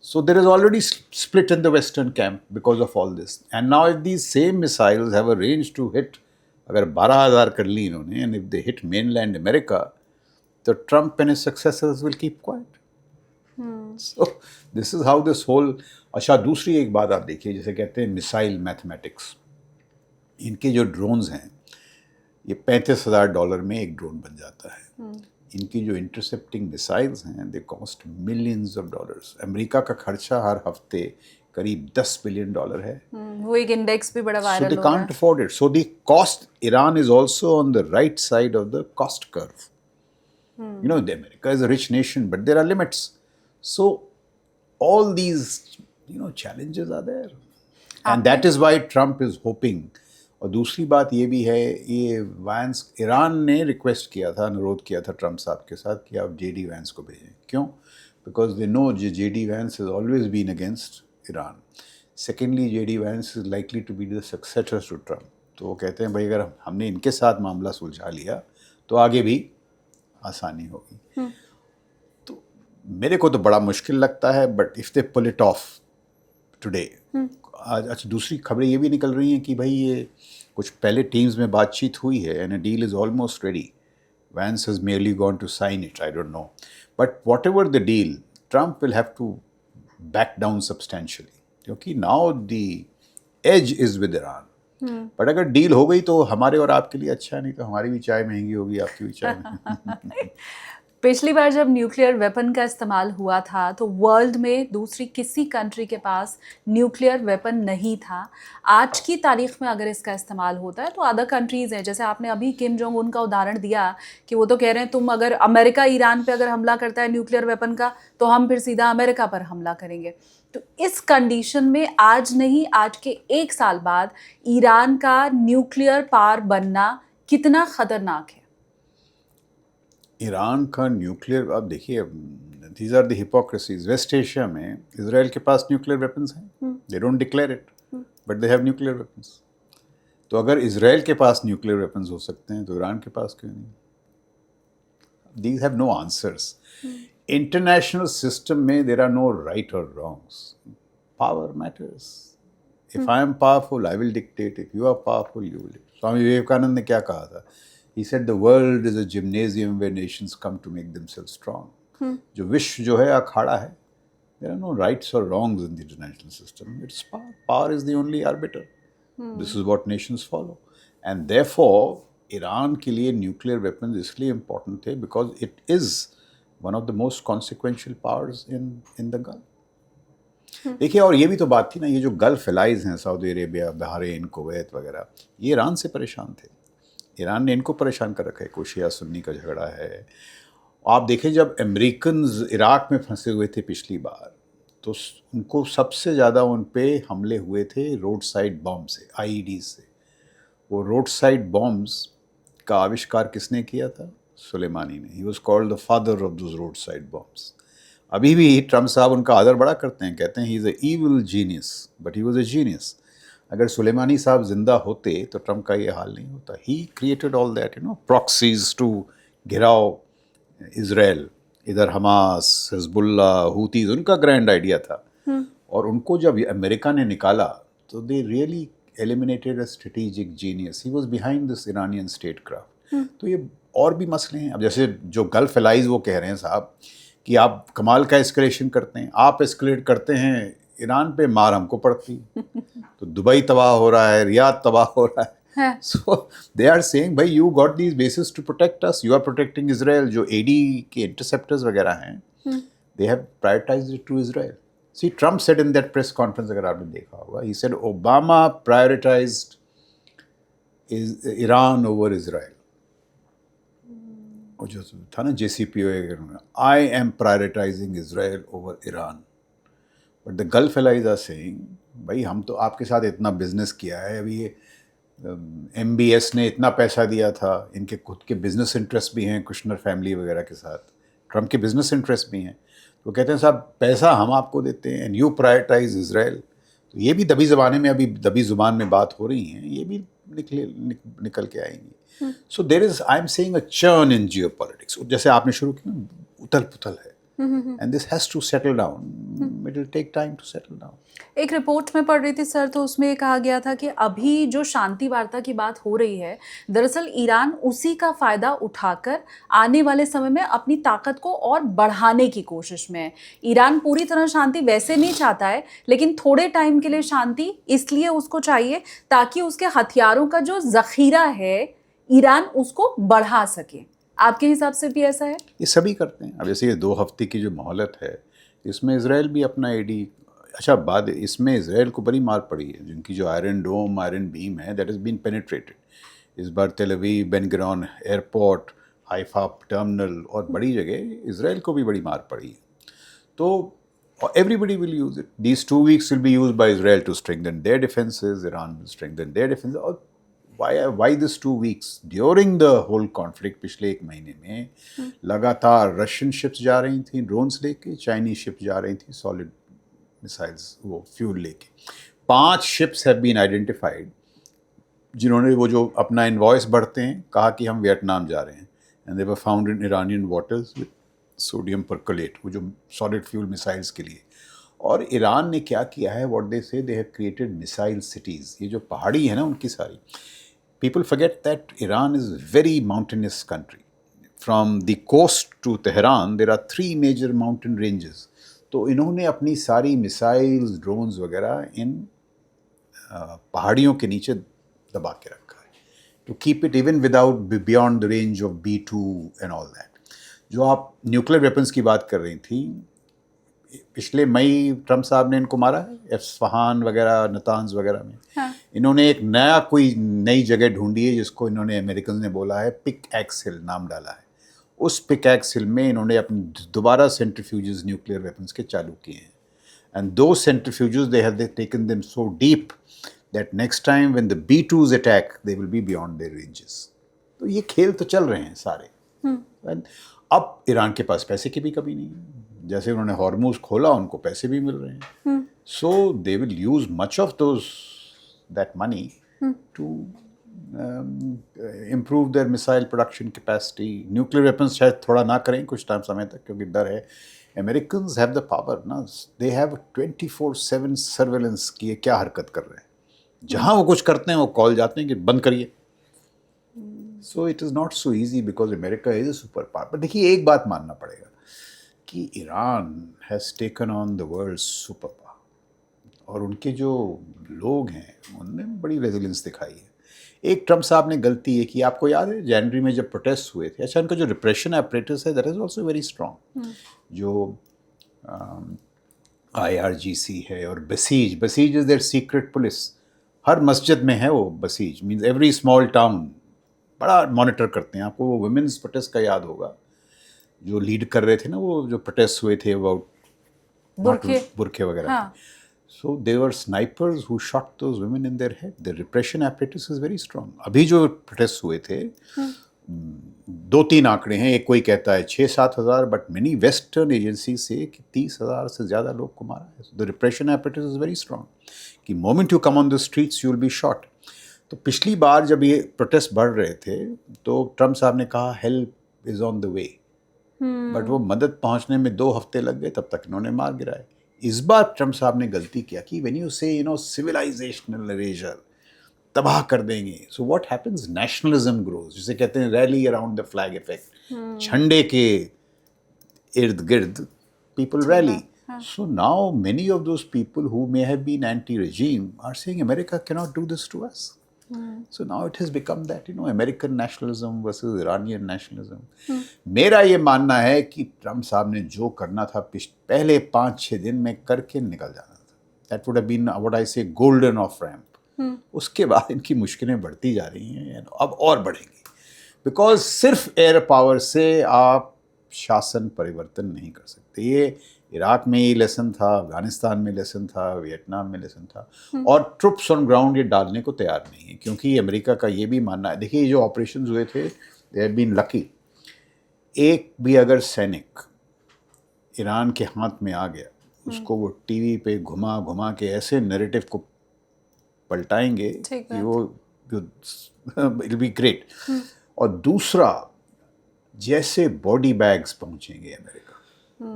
S2: So there is already split in the western camp because of all this. And now if these same missiles have a range to hit, अगर 12,000 कर ली इन्होंने, and if they hit mainland America, the Trump and his successors will keep quiet. So this is how this whole, अच्छा दूसरी एक बात आप देखिए, जैसे कहते हैं मिसाइल मैथमेटिक्स, इनके जो ड्रोन्स हैं ये $35,000 में एक ड्रोन बन जाता है। इनकी जो इंटरसेप्टिंग मिसाइल्स हैं they cost millions of dollars. America का खर्चा हर हफ्ते करीब $10 बिलियन है।
S1: वो एक इंडेक्स भी बड़ा वायरल
S2: हो रहा है। So they can't afford it. So the cost, Iran is also on the right side of the cost curve. You know, America is a rich nation, but there are limits. So all these, challenges are there. And that is why Trump is hoping. और दूसरी बात ये भी है, ये vents, Iran ने request किया था, अनुरोध किया था ट्रम्प साहब के साथ कि आप जेडी वैंस को भेजें। क्यों? Because they know JD Vance has always been against Iran. Secondly, JD Vance is likely to be the successor to Trump. तो वो कहते हैं भाई अगर हमने इनके साथ मामला सुलझा लिया तो आगे भी आसानी होगी। तो मेरे को तो बड़ा मुश्किल लगता है, but if they pull it off today. आज अच्छा दूसरी खबरें ये भी निकल रही हैं कि भाई ये कुछ पहले टीम्स में बातचीत हुई है and a deal is almost ready. Vance has merely gone to sign it, I don't know, but whatever the deal, Trump will have to back down substantially, क्योंकि now the edge is with Iran. But अगर deal हो गई तो हमारे और आपके लिए अच्छा है, नहीं तो हमारी भी चाय महंगी होगी, आपकी भी चाय महंगी।
S1: पिछली बार जब न्यूक्लियर वेपन का इस्तेमाल हुआ था तो वर्ल्ड में दूसरी किसी कंट्री के पास न्यूक्लियर वेपन नहीं था। आज की तारीख में अगर इसका इस्तेमाल होता है तो अदर कंट्रीज़ हैं, जैसे आपने अभी किम जोंग उन का उदाहरण दिया कि वो तो कह रहे हैं तुम अगर अमेरिका ईरान पे अगर हमला करता है न्यूक्लियर वेपन का तो हम फिर सीधा अमेरिका पर हमला करेंगे। तो इस कंडीशन में आज नहीं, आज के 1 साल बाद ईरान का न्यूक्लियर पावर बनना कितना खतरनाक है?
S2: ईरान का न्यूक्लियर, आप देखिए, these are the hypocrisies. West Asia में इसराइल के पास न्यूक्लियर वेपन्स हैं, they don't declare it but they have nuclear weapons. तो अगर इसराइल के पास न्यूक्लियर वेपन्स हो सकते हैं तो ईरान के पास क्यों नहीं? These have no answers. International system में देर आर नो राइट और wrongs, power matters. If I am powerful I will dictate, if you are powerful you will. Swami Vivekananda ने क्या कहा था? He said the world is a gymnasium where nations come to make themselves strong. जो विश्व जो है अखाड़ा है, there are no rights or wrongs in the international system. It's power. Power is the only arbiter. This is what nations follow. And therefore, Iran के लिए nuclear weapons इसलिए important थे because it is one of the most consequential powers in the Gulf. देखिए, और ये भी तो बात थी ना, ये जो गल्फ एलाइज हैं, सऊदी अरेबिया, बहरीन, कुवैत वगैरह, ये ईरान से परेशान थे। ईरान ने इनको परेशान कर रखा है। कोई शिया सुन्नी का झगड़ा है। आप देखें, जब अमेरिकन्स इराक में फंसे हुए थे पिछली बार, तो उनको सबसे ज़्यादा उन पे हमले हुए थे रोड साइड बॉम्ब से, आईईडी से। वो रोड साइड बॉम्ब्स का आविष्कार किसने किया था? सुलेमानी ने। He was called the father of those road side bombs. अभी भी ट्रम्प साहब उनका आदर बड़ा करते हैं, कहते हैं he is a evil genius, but he was a genius. अगर सुलेमानी साहब जिंदा होते तो ट्रम्प का ये हाल नहीं होता। He created all that, proxies to घिराव इजराइल। इधर हमास, हिजबुल्ला, हूतीज, उनका ग्रैंड आइडिया था। और उनको जब अमेरिका ने निकाला तो they really eliminated a strategic genius. He was behind this Iranian statecraft. तो ये और भी मसले हैं। अब जैसे जो गल्फ एलाइज वो कह रहे हैं साहब कि आप कमाल का एस्केलेशन करते हैं, आप एस्केलेट करते हैं ईरान पे, मार हमको पड़ती। तो दुबई तबाह हो रहा है, रियाद तबाह हो रहा है। सो दे आर सेइंग भाई you got these bases to protect us, you are protecting Israel. जो एडी के इंटरसेप्टर्स वगैरह हैं, they have prioritised it to Israel. See, Trump said in that press conference, अगर आपने देखा होगा, he said Obama prioritised Iran over Israel. और जो था ना JCPOA, I am prioritising Israel over Iran. But the Gulf allies are saying भाई हम तो आपके साथ इतना बिजनेस किया है, अभी ये MBS ने इतना पैसा दिया था, इनके खुद के बिजनेस इंटरेस्ट भी हैं कुशनर फैमिली वगैरह के साथ, ट्रम्प के बिजनेस इंटरेस्ट भी हैं। तो कहते हैं साहब पैसा हम आपको देते हैं एंड यू प्रायोरिटाइज इजराइल। तो ये भी दबी ज़बान में, अभी दबी ज़ुबान में बात हो रही हैं, ये भी निकल के आएंगी। So there is, I am saying, a churn in geopolitics. जैसे आपने शुरू किया ना, उथल पुथल है, and this has to settle down. It will take time to settle down.
S1: एक रिपोर्ट में पढ़ रही थी सर, तो उसमें कहा गया था कि अभी जो शांति वार्ता की बात हो रही है, दरअसल ईरान उसी का फ़ायदा उठाकर आने वाले समय में अपनी ताकत को और बढ़ाने की कोशिश में है। ईरान पूरी तरह शांति वैसे नहीं चाहता है, लेकिन थोड़े टाइम के लिए शांति इसलिए उसको चाहिए ताकि उसके हथियारों का जो ज़ख़ीरा है ईरान उसको बढ़ा सके। आपके हिसाब से भी ऐसा है?
S2: ये सभी करते हैं। अब जैसे ये 2 हफ्ते की जो मोहलत है, इसमें इजराइल भी अपना एडी, अच्छा बाद इसमें इजराइल को बड़ी मार पड़ी है, जिनकी जो आयरन डोम, आयरन बीम है, दैट इज़ बीन पेनिट्रेटेड। इस बार तेल Aviv, Ben Gurion airport, Haifa terminal और बड़ी जगह इजराइल को भी बड़ी मार पड़ी है। तो everybody will use it. These 2 weeks will be used by Israel to strengthen their defenses. Iran will strengthen their defenses. और why this 2 weeks? During the whole conflict, पिछले 1 महीने में लगातार रशियन शिप्स जा रही थी ड्रोन्स लेके, चाइनीज शिप्स जा रही थी सॉलिड मिसाइल्स, वो फ्यूल लेके। 5 शिप्स हैव बीन आइडेंटिफाइड जिन्होंने वो जो अपना इनवॉइस बढ़ते हैं, कहा कि हम वियतनाम जा रहे हैं, and they were found in Iranian waters with sodium percolate, वो जो सॉलिड फ्यूल मिसाइल्स के लिए। और ईरान ने क्या किया है, व्हाट दे से, they have created missile cities. ये जो पहाड़ी है ना उनकी सारी, people forget that Iran is a very mountainous country. From the coast to Tehran, there are 3 major mountain ranges. तो इन्होंने अपनी सारी मिसाइल्स, ड्रोन्स वगैरह इन पहाड़ियों के नीचे दबा के रखा है, to keep it even without beyond the range of B2 and all that. जो आप न्यूक्लियर वेपन्स की बात कर रही थी, पिछले मई ट्रम्प साहब ने इनको मारा है, एस्फहान वगैरह, नतान्ज वगैरह में।
S1: हाँ।
S2: इन्होंने एक कोई नई जगह ढूंढी है जिसको इन्होंने, अमेरिकन ने बोला है पिक एक्स हिल नाम डाला है। उस पिक एक्स हिल में इन्होंने अपने दोबारा सेंट्रीफ्यूजेस न्यूक्लियर वेपन्स के चालू किए हैं। एंड दो centrifuges they have taken them so deep that next time when the B2s attack they will be beyond their ranges. तो ये खेल तो चल रहे हैं सारे। And अब ईरान के पास पैसे की भी कमी नहीं है, जैसे उन्होंने हॉर्मूज खोला उनको पैसे भी मिल रहे हैं, so they will use much of that money to improve their missile production capacity. Nuclear weapons शायद थोड़ा ना करें कुछ टाइम समय तक, क्योंकि डर है। अमेरिकन्स हैव द पावर ना, दे हैव 24/7 सर्वेलेंस की क्या हरकत कर रहे हैं, जहाँ वो कुछ करते हैं वो कॉल जाते हैं कि बंद करिए। So it is not so easy because America is a super power. पर देखिए एक बात मानना पड़ेगा कि Iran has taken on the world super power, और उनके जो लोग हैं उनने बड़ी रेजिलियंस दिखाई है। एक ट्रम्प साहब ने गलती ये की, आपको याद है जनवरी में जब प्रोटेस्ट हुए थे, अच्छा उनका जो रिप्रेशन एपरेटस है that is also very strong. जो IRGC है और Basij is their secret police, हर मस्जिद में है वो Basij, means every small town बड़ा मॉनिटर करते हैं। आपको वो वुमेन्स प्रोटेस्ट का याद होगा, जो लीड कर रहे थे ना, वो जो प्रोटेस्ट हुए थे अबाउट बुरखे वगैरह।
S1: हाँ।
S2: So they were snipers who shot those women in their head. The repression apparatus is very strong. अभी जो प्रोटेस्ट हुए थे, 2-3 आंकड़े हैं, एक कोई कहता है 6-7 हज़ार, बट मेनी वेस्टर्न एजेंसी से कि 30,000 से ज़्यादा लोग को मारा है। The repression apparatus is very strong कि moment you come on the streets you will be shot. तो पिछली बार जब ये प्रोटेस्ट बढ़ रहे थे तो ट्रम्प साहब ने कहा help is on the way, but वो मदद पहुंचने में 2 हफ्ते लग गए, तब तक इन्होंने मार गिराए। इस बार ट्रम्प साहब ने गलती किया कि व्हेन यू से सिविलाइजेशनल इरेजर, तबाह कर देंगे, so what happens, nationalism grows, जिसे कहते हैं rally around the flag effect. झंडे के इर्द गिर्द people rally. So now many of those people who may have been anti-regime are saying America cannot do this to us. So now it has become that, American nationalism versus Iranian nationalism. मेरा ये मानना है कि Trump साहब ने जो करना था पहले 5-6 दिन में करके निकल जाना था। That would have been what I say golden off ramp. उसके बाद इनकी मुश्किलें बढ़ती जा रही हैं, अब और बढ़ेंगी, बिकॉज सिर्फ एयर पावर से आप शासन परिवर्तन नहीं कर सकते। ये इराक में ये लेसन था, अफगानिस्तान में लेसन था, वियतनाम में लेसन था, और ट्रुप्स ऑन ग्राउंड ये डालने को तैयार नहीं है, क्योंकि अमेरिका का ये भी मानना है। देखिए जो ऑपरेशन हुए थे, दे हैव बीन लकी। एक भी अगर सैनिक ईरान के हाथ में आ गया, उसको वो टीवी पे घुमा घुमा के ऐसे नैरेटिव को पलटाएंगे कि वो इट बी ग्रेट। और दूसरा, जैसे बॉडी बैग्स पहुंचेंगे अमेरिका,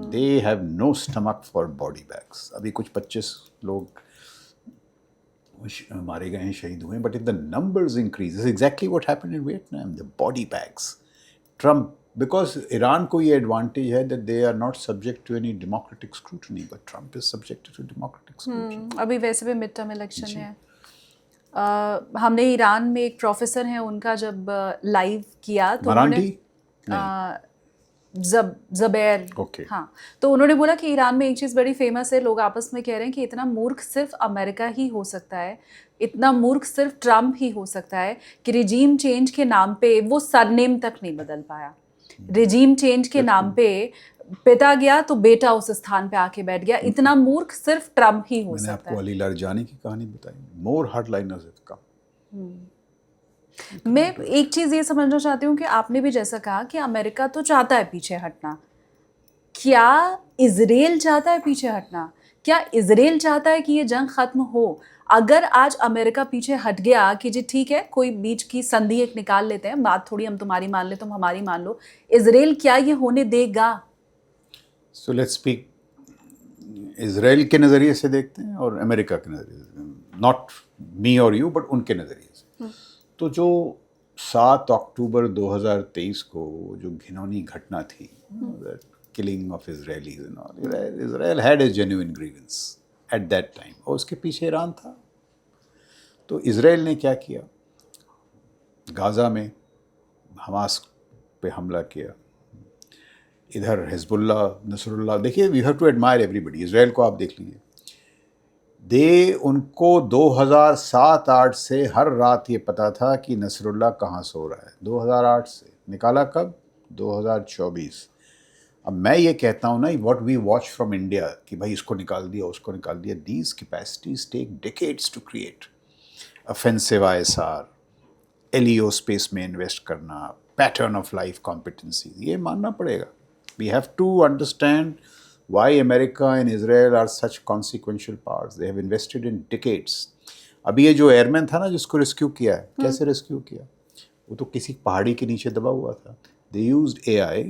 S2: they have no stomach for body bags. अभी कुछ 25 लोग मारे गए हैं, शहीद हुए, but in the numbers increase, exactly what happened in Vietnam, the body bags. Trump, because Iran को ये एडवांटेज है that they are not subject to any democratic scrutiny, but Trump is subject to democratic scrutiny.
S1: अभी वैसे भी mid term election है। हमने Iran में एक प्रोफेसर हैं, उनका जब लाइव किया तो ज़बैर, हाँ, तो उन्होंने बोला कि ईरान में एक चीज़ बड़ी फेमस है, लोग आपस में कह रहे हैं कि इतना मूर्ख सिर्फ अमेरिका ही हो सकता है, इतना मूर्ख सिर्फ ट्रम्प ही हो सकता है कि रिजीम चेंज के नाम पे वो सरनेम तक नहीं बदल पाया। रिजीम चेंज के नाम पे पिता गया तो बेटा उस स्थान पे आके बैठ गया, इतना मूर्ख सिर्फ ट्रम्प ही हो सकता है।
S2: मैंने आपको अली लारजानी की कहानी बताई, मोर हार्डलाइनर्स हैव कम।
S1: मैं एक चीज़ ये समझना चाहती हूँ कि आपने भी जैसा कहा कि अमेरिका तो चाहता है पीछे हटना, क्या इजराइल चाहता है पीछे हटना? क्या इजराइल चाहता है कि ये जंग ख़त्म हो? अगर आज अमेरिका पीछे हट गया कि जी ठीक है, कोई बीच की संधि एक निकाल लेते हैं, बात थोड़ी हम तुम्हारी मान ले, तुम हमारी मान लो, इजराइल क्या ये होने देगा?
S2: सो लेट्स स्पीक, इजराइल के नज़रिए से देखते हैं और अमेरिका के नज़रिए से, नॉट मी और यू, बट उनके नज़रिए से। तो जो 7 अक्टूबर 2023 को जो घिनौनी घटना थी, killing of Israelis and all, Israel had a genuine grievance at that time, और उसके पीछे ईरान था। तो इजराइल ने क्या किया, गाज़ा में हमास पे हमला किया, इधर हिजबुल्ला, नसरुल्लाह, देखिए we have to admire everybody. Israel को आप देख लीजिए, उनको 2007-8 से हर रात ये पता था कि नसरुल्लाह कहाँ सो रहा है। 2008 से निकाला कब? 2024। अब मैं ये कहता हूँ ना, what we watch from India कि भाई इसको निकाल दिया, उसको निकाल दिया, these capacities take decades to create. Offensive ISR, LEO space में इन्वेस्ट करना, पैटर्न ऑफ लाइफ कॉम्पिटेंसी, ये मानना पड़ेगा। We have to understand why America and Israel are such consequential powers. They have invested in decades. अभी ये जो airman था ना जिसको रेस्क्यू किया है, कैसे रेस्क्यू किया? वो तो किसी पहाड़ी के नीचे दबा हुआ था। They used AI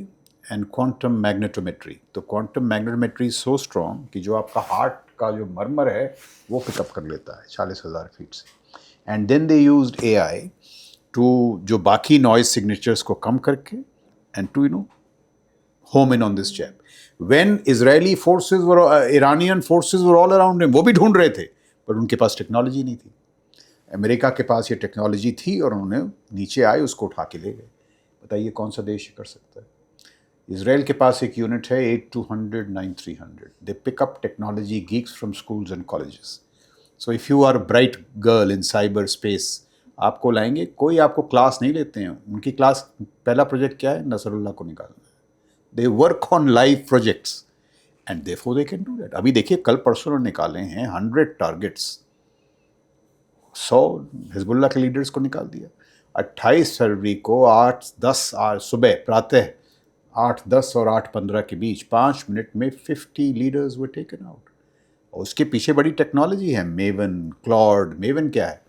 S2: and quantum magnetometry. तो quantum magnetometry is so strong कि जो आपका हार्ट का जो मरमर है वो पिकअप कर लेता है 40,000 फीट से। And then they used AI to जो बाकी नॉइज सिग्नेचर्स को कम करके and to home in on this chap. When Israeli forces were, Iranian forces were all around him, वो भी ढूंढ रहे थे, पर उनके पास टेक्नोलॉजी नहीं थी। अमेरिका के पास ये टेक्नोलॉजी थी और उन्होंने नीचे आए उसको उठा के ले गए। बताइए कौन सा देश कर सकता है? इसराइल के पास एक यूनिट है 8200, 9300। They pick up technology geeks from schools and colleges. So if you are bright girl in cyber space, आपको लाएंगे, कोई आपको क्लास नहीं लेते हैं। उनकी क्लास पहला प्रोजेक्ट क्या है? नसरुल्लाह को निकालना। They work on live projects and therefore they can do that. अभी देखिए कल परसों उन्होंने निकाले हैं 100 टारगेट्स, 100 हिजबुल्लाह के लीडर्स को निकाल दिया। 28 फरवरी को 8-10 सुबह प्रातः 8:10 और 8:15 के बीच 5 मिनट में 50 लीडर्स वर टेकन आउट। और उसके पीछे बड़ी टेक्नोलॉजी है, मेवन, क्लॉड। मेवन क्या है?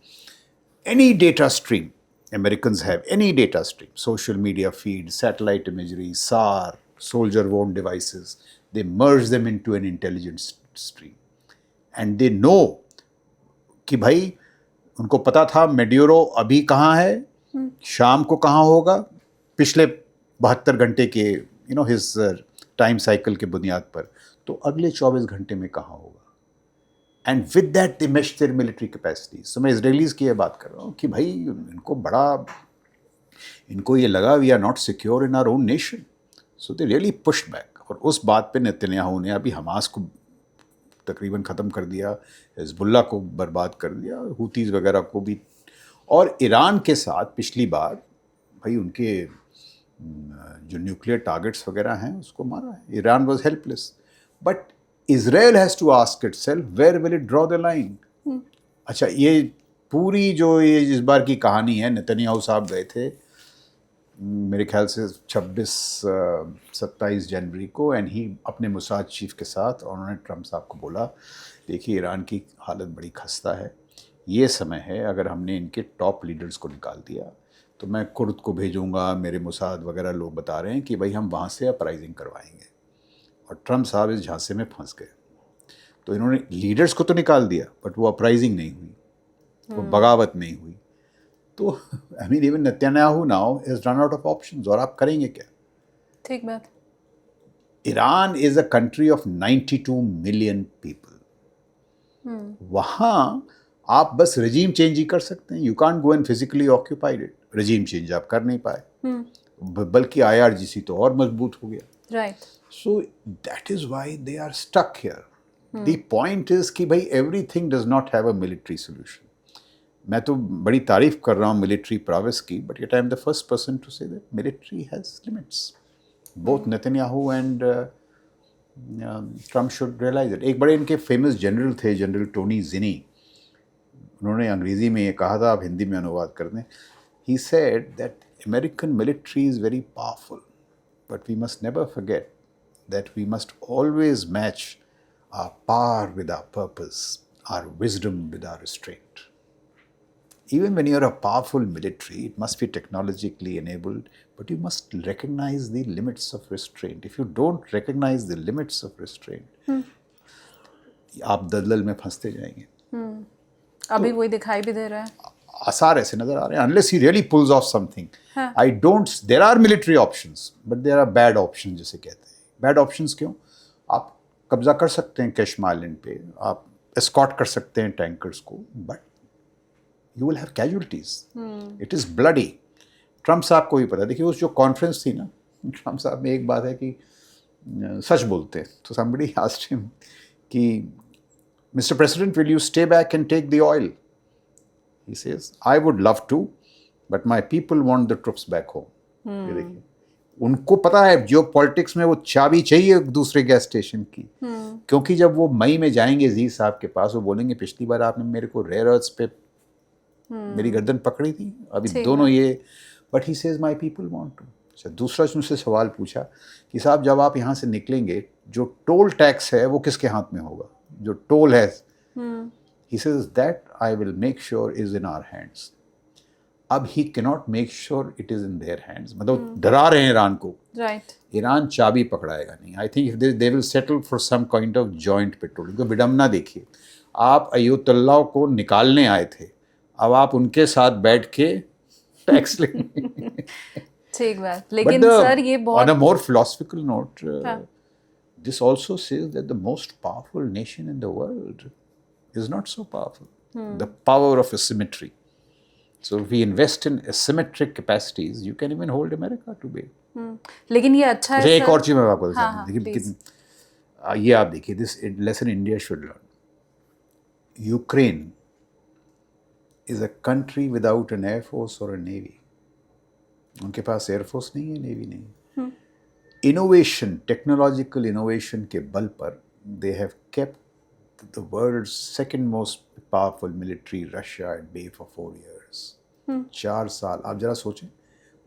S2: Any data stream Americans have, any data stream, social media feed, satellite imagery, SAR, soldier-worn devices, they merge them into an intelligence stream. And they know कि भाई उनको पता था मेड्यूरो अभी कहाँ है, शाम को कहाँ होगा, पिछले 72 घंटे के his टाइम साइकिल के बुनियाद पर, तो अगले 24 घंटे में कहाँ होगा। And with that they mesh their military capacities. So मैं इसराइलीज की ये बात कर रहा हूँ कि भाई इनको ये लगा we are not secure in our own nation, so they really pushed back. और उस बात पे नेतन्याहू ने अभी हमास को तकरीबन ख़त्म कर दिया, हिजबुल्लाह को बर्बाद कर दिया, हुतीज़ वगैरह को भी। और ईरान के साथ पिछली बार भाई उनके जो न्यूक्लियर टारगेट्स वगैरह हैं उसको मारा है। Iran was helpless, but Israel has to ask itself, where will it draw the line? अच्छा, ये पूरी जो ये इस बार की कहानी है, नेतन्याहू साहब गए थे मेरे ख्याल से 26-27 जनवरी को, एंड ही अपने मुसाद चीफ के साथ, और उन्होंने ट्रम्प साहब को बोला देखिए ईरान की हालत बड़ी खस्ता है, ये समय है, अगर हमने इनके टॉप लीडर्स को निकाल दिया तो मैं कुर्द को भेजूंगा, मेरे मुसाद वगैरह लोग बता रहे हैं कि भाई हम वहाँ से अपराइजिंग करवाएंगे। और ट्रम्प साहब इस झांसे में फंस गए। तो इन्होंने लीडर्स को तो निकाल दिया, बट वो अपराइजिंग नहीं हुई, वो बगावत नहीं हुई। तो I mean even Netanyahu now is run out of options, और आप करेंगे क्या?
S1: ठीक बात।
S2: Iran is a country of 92 million people. वहाँ आप बस रजीम चेंज ही कर सकते हैं। You can't go and physically occupied it. रजीम change आप कर नहीं पाए, बल्कि IRGC तो और मजबूत हो गया।
S1: Right.
S2: So that is why they are stuck here. The point is कि भाई everything does not have a military solution. मैं तो बड़ी तारीफ कर रहा हूँ मिलिट्री प्रावेस की, but yet I am the first person to say that military has limits. Both Netanyahu and Trump should realize it. एक बड़े इनके फेमस जनरल थे, जनरल टोनी ज़िनी, उन्होंने अंग्रेज़ी में ये कहा था, आप हिंदी में अनुवाद कर दें। He said that American military is very powerful, but we must never forget that we must always match our power with our purpose, our wisdom with our restraint. Even when you're a powerful military, it must be technologically enabled, but you must recognize the limits of restraint. If you don't recognize the limits of restraint, आप दलदल में फंसते जाएंगे।
S1: अभी वही दिखाई भी दे रहा है,
S2: आसार ऐसे नजर आ रहे हैं, unless he really pulls off something. There are military options, but there are bad options जिसे कहते हैं। बैड ऑप्शंस क्यों? आप कब्जा कर सकते हैं कैशम आइलैंड पे, आप एस्कॉर्ट कर सकते हैं टैंकर्स को, but you will have casualties. It is bloody. Trump साहब को भी पता, देखिए उस जो कॉन्फ्रेंस थी ना, ट्रम्प साहब में एक बात है कि सच बोलते हैं। तो somebody asked him कि Mr. President, will you stay back and take the oil? He says, I would love to, but my people want the troops back home. ये देखिए, उनको पता है जियो पॉलिटिक्स में वो चाबी चाहिए दूसरे गैस स्टेशन की, क्योंकि जब वो मई में जाएंगे अजीज साहब के पास, वो बोलेंगे पिछली बार आपने मेरे को रेयर अर्थ्स पे मेरी गर्दन पकड़ी थी, अभी दोनों ये, but he says my people want to. अच्छा, दूसरा मुझसे सवाल पूछा कि साहब जब आप यहाँ से निकलेंगे जो टोल टैक्स है वो किसके हाथ में होगा, जो टोल है, he says that I will make sure is in our hands. अब he cannot make sure it is in their hands, मतलब डरा रहे हैं ईरान को,
S1: राइट,
S2: ईरान चाबी पकड़ाएगा नहीं। I think they will settle for some kind of joint petroleum। तो विडम्बना देखिए, आप अय्युतुल्लाह को निकालने आए थे, अब आप उनके साथ बैठ के टैक्स लेंगे।
S1: ठीक बात, लेकिन सर ये बहुत,
S2: on a more philosophical note, this also says that the most powerful nation in the world is not so powerful. The power of asymmetry. So if we invest in asymmetric capacities, you can even hold America to bay.
S1: लेकिन ये अच्छा है
S2: एक
S1: sir,
S2: और चीज मैं आपको बताता
S1: हाँ,
S2: हूँ,
S1: please.
S2: ये आप देखिए, this lesson India should learn. Ukraine is a country without an air force or a navy. उनके पास एयर फोर्स नहीं है, नेवी नहीं है। इनोवेशन, टेक्नोलॉजिकल इनोवेशन के बल पर they have kept the world's second most powerful military Russia at bay for 4 years। 4 साल। आप जरा सोचें,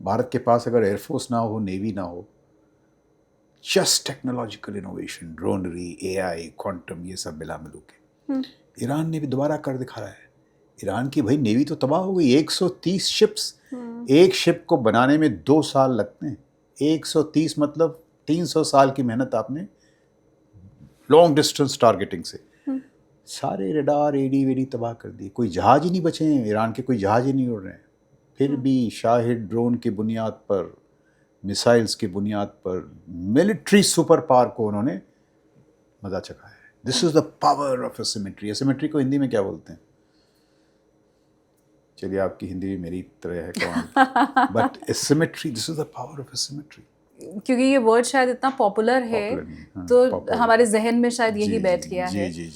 S2: भारत के पास अगर एयरफोर्स ना हो, नेवी ना हो, जस्ट टेक्नोलॉजिकल इनोवेशन, ड्रोनरी, एआई, क्वांटम, ये सब मिला मिलू के ईरान ने भी दोबारा कर दिखाया है। ईरान की भाई नेवी तो तबाह हो गई। 130 शिप्स, एक शिप को बनाने में 2 साल लगते हैं। 130 मतलब 300 साल की मेहनत आपने लॉन्ग डिस्टेंस टारगेटिंग से, सारे रडार एडी वेडी तबाह कर दिए। कोई जहाज ही नहीं बचे हैं ईरान के, कोई जहाज ही नहीं उड़ रहे हैं। फिर भी शाहिद ड्रोन की बुनियाद पर, मिसाइल्स की बुनियाद पर मिलिट्री सुपर पावर को उन्होंने मजा चखाया है। This is the power of asymmetry. Asymmetry को हिंदी में क्या बोलते हैं? चलिए, आपकी हिंदी भी मेरी तरह है कमाल, but asymmetry, this is the power of asymmetry.
S1: क्योंकि ये वर्ड शायद इतना पॉपुलर है, तो हमारे जहन में शायद यही बैठ गया है।
S2: जी।